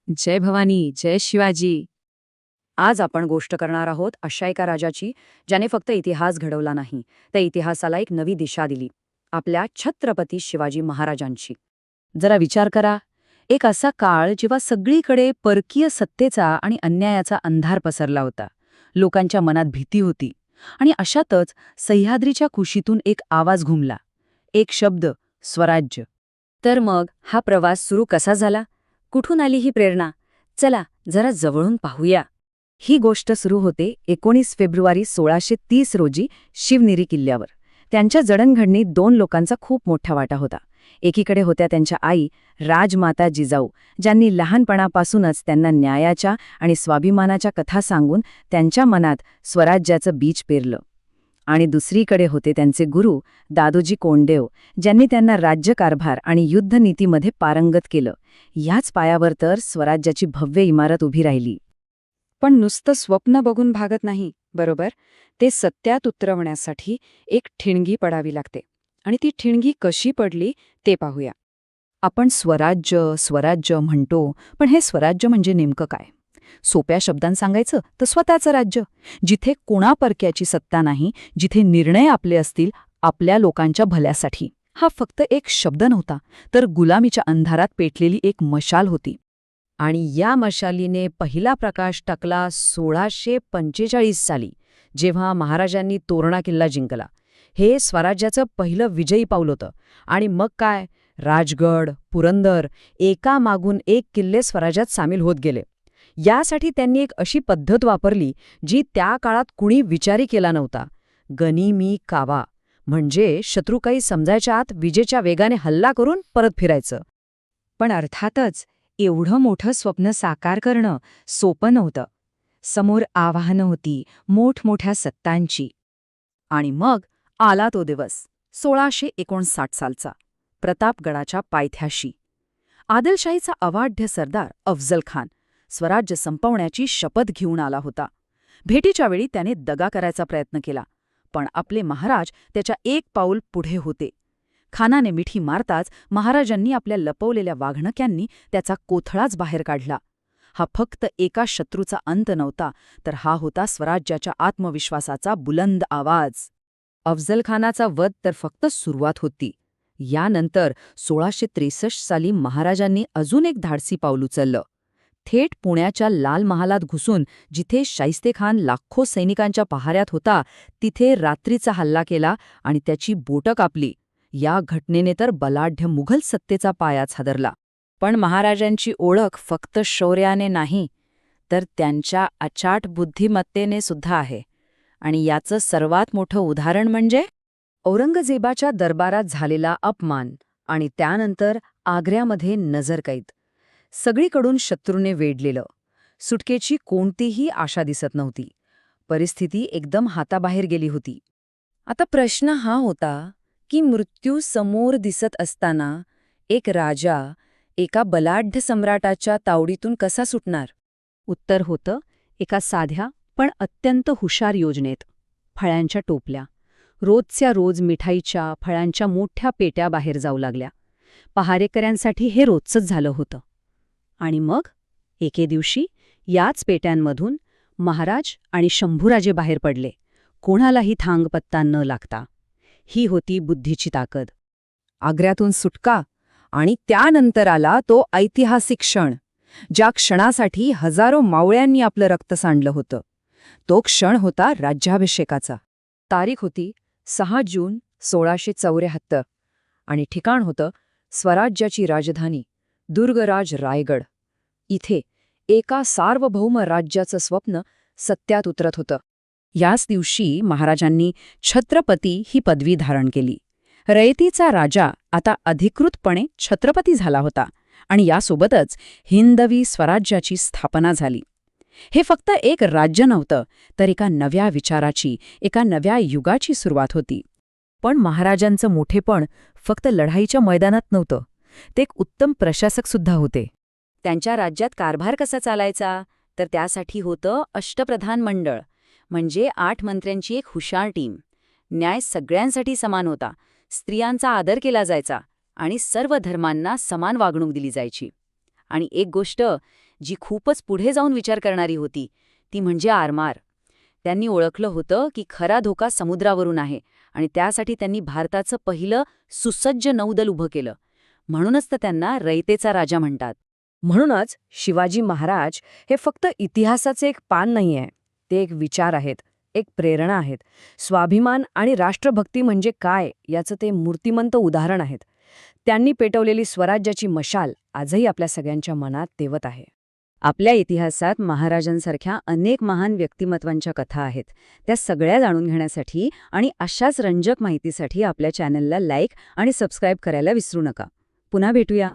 जय भवानी, जय शिवाजी. आज आपण गोष्ट करणार आहोत अशा एका राजाची, ज्याने फक्त इतिहास घडवला नाही, त्या इतिहासाला एक नवी दिशा दिली. आपल्या छत्रपती शिवाजी महाराजांची. जरा विचार करा, एक असा काळ जेव्हा सगळीकडे परकीय सत्तेचा आणि अन्यायाचा अंधार पसरला होता. लोकांच्या मनात भीती होती. आणि अशातच सह्याद्रीच्या कुशीतून एक आवाज घुमला. एक शब्द, स्वराज्य. तर मग हा प्रवास सुरू कसा झाला? कुठून आली ही प्रेरणा? चला जरा जवळून पाहूया. ही गोष्ट सुरू होते 19 फेब्रुवारी 1630 रोजी शिवनेरी किल्ल्यावर. त्यांच्या जडणघडणीत दोन लोकांचा खूप मोठा वाटा होता. एकीकडे होत्या त्यांच्या आई राजमाता जिजाऊ, ज्यांनी लहानपणापासूनच त्यांना न्यायाच्या आणि स्वाभिमानाच्या कथा सांगून त्यांच्या मनात स्वराज्याचं बीज पेरलं. आणि दुसरीकडे होते त्यांचे गुरु दादोजी कोंडदेव, ज्यांनी त्यांना राज्यकारभार आणि युद्धनीतीमध्ये पारंगत केलं. याच पायावर तर स्वराज्याची भव्य इमारत उभी राहिली. पण नुसतं स्वप्न बघून भागत नाही, बरोबर? ते सत्यात उतरवण्यासाठी एक ठिणगी पडावी लागते. आणि ती ठिणगी कशी पडली ते पाहूया. आपण स्वराज्य स्वराज्य म्हणतो, पण हे स्वराज्य म्हणजे नेमकं काय? सोप्या शब्दांत सांगायचं तर स्वतःचं राज्य, जिथे कोणा परक्याची सत्ता नाही, जिथे निर्णय आपले असतील, आपल्या लोकांच्या भल्यासाठी. हा फक्त एक शब्द नव्हता, तर गुलामीच्या अंधारात पेटलेली एक मशाल होती. आणि या मशालीने पहिला प्रकाश टाकला 1645 साली, जेव्हा महाराजांनी तोरणा किल्ला जिंकला. हे स्वराज्याचं पहिलं विजयी पाऊल होतं. आणि मग काय, राजगड, पुरंदर, एकामागून एक किल्ले स्वराज्यात सामील होत गेले. यासाठी त्यांनी एक अशी पद्धत वापरली जी त्या काळात कुणी विचारही केला नव्हता. गनिमी कावा, म्हणजे शत्रू काही समजायच्या आत विजेच्या वेगाने हल्ला करून परत फिरायचं. पण अर्थातच एवढं मोठं स्वप्न साकार करणं सोपं नव्हतं. समोर आव्हानं होती, मोठमोठ्या सत्तांची. आणि मग आला तो दिवस, 1659 सालचा, प्रतापगडाच्या पायथ्याशी. आदिलशाहीचा अवाढ्य सरदार अफजल खान स्वराज्य संपवण्याची शपथ घेऊन आला होता. भेटीच्या वेळी त्याने दगा करायचा प्रयत्न केला, पण आपले महाराज त्याच्या एक पाऊल पुढे होते. खानाने मिठी मारताच महाराजांनी आपल्या लपवलेल्या वाघणक्यांनी त्याचा कोथळाच बाहेर काढला. हा फक्त एका शत्रूचा अंत नव्हता, तर हा होता स्वराज्याच्या आत्मविश्वासाचा बुलंद आवाज. अफजल खानाचा वध तर फक्त सुरुवात होती. यानंतर 1663 साली महाराजांनी अजून एक धाडसी पाऊल उचललं. थेट पुण्याच्या लाल महालात घुसून, जिथे शाहिस्तेखान लाखो सैनिकांच्या पहाऱ्यात होता, तिथे रात्रीचा हल्ला केला आणि त्याची बोटं कापली. या घटनेने तर बलाढ्य मुघल सत्तेचा पायाच हादरला. पण महाराजांची ओळख फक्त शौर्याने नाही, तर त्यांच्या अचाट बुद्धिमत्तेने सुद्धा आहे. आणि याचं सर्वात मोठं उदाहरण म्हणजे औरंगजेबाच्या दरबारात झालेला अपमान आणि त्यानंतर आग्र्यामध्ये नजरकैद. सगळीकडून शत्रूने वेढलेलं. सुटकेची कोणतीही आशा दिसत नव्हती. परिस्थिती एकदम हाताबाहेर गेली होती. आता प्रश्न हा होता की मृत्यू समोर दिसत असताना एक राजा एका बलाढ्य सम्राटाच्या तावडीतून कसा सुटणार? उत्तर होतं एका साध्या पण अत्यंत हुशार योजनेत. फळ्यांच्या टोपल्या. रोजच्या रोज मिठाईच्या, फळांच्या मोठ्या पेट्या बाहेर जाऊ लागल्या. पहारेकऱ्यांसाठी हे रोजचंच झालं होतं. आणि मग एके दिवशी याच पेट्यांमधून महाराज आणि शंभूराजे बाहेर पडले, कोणालाही थांगपत्ता न लागता. ही होती बुद्धीची ताकद. आग्र्यातून सुटका, आणि त्यानंतर आला तो ऐतिहासिक क्षण, ज्या क्षणासाठी हजारो मावळ्यांनी आपलं रक्त सांडलं होतं. तो क्षण होता राज्याभिषेकाचा. तारीख होती 6 जून 1674 आणि ठिकाण होतं स्वराज्याची राजधानी दुर्गराज रायगड. इथे एका सार्वभौम राज्याचं स्वप्न सत्यात उतरत होतं. याच दिवशी महाराजांनी छत्रपती ही पदवी धारण केली. रयतीचा राजा आता अधिकृतपणे छत्रपती झाला होता. आणि यासोबतच हिंदवी स्वराज्याची स्थापना झाली. हे फक्त एक राज्य नव्हतं, तर एका नव्या विचाराची, एका नव्या युगाची सुरुवात होती. पण महाराजांचं मोठेपण फक्त लढाईच्या मैदानात नव्हतं. ते एक उत्तम प्रशासक सुद्धा होते. त्यांच्या राज्यात कारभार कसा चालायचा, तर त्यासाठी होतं अष्टप्रधान मंडळ, म्हणजे 8 मंत्र्यांची एक हुशार टीम. न्याय सगळ्यांसाठी समान होता, स्त्रियांचा आदर केला जायचा आणि सर्व धर्मांना समान वागणूक दिली जायची. आणि एक गोष्ट, जी खूपच पुढे जाऊन विचार करणारी होती, ती म्हणजे आरमार. त्यांनी ओळखलं होतं की खरा धोका समुद्रावरून आहे आणि त्यासाठी त्यांनी भारताचं पहिलं सुसज्ज नौदल उभं केलं. म्हणूनच तर त्यांना रयतेचा राजा म्हणतात. म्हणूनच शिवाजी महाराज हे फक्त इतिहासाचे एक पान नाहीये, ते एक विचार आहेत, एक प्रेरणा आहेत. स्वाभिमान आणि राष्ट्रभक्ती म्हणजे काय याचं ते मूर्तिमंत उदाहरण आहेत. त्यांनी पेटवलेली स्वराज्याची मशाल आजही आपल्या सगळ्यांच्या मनात तेवत आहे. आपल्या इतिहासात महाराजांसारख्या अनेक महान व्यक्तिमत्वांच्या कथा आहेत. त्या सगळ्या जाणून घेण्यासाठी आणि अशाच रंजक माहितीसाठी आपल्या चॅनलला लाईक आणि सबस्क्राईब करायला विसरू नका. पुन्हा भेटूया.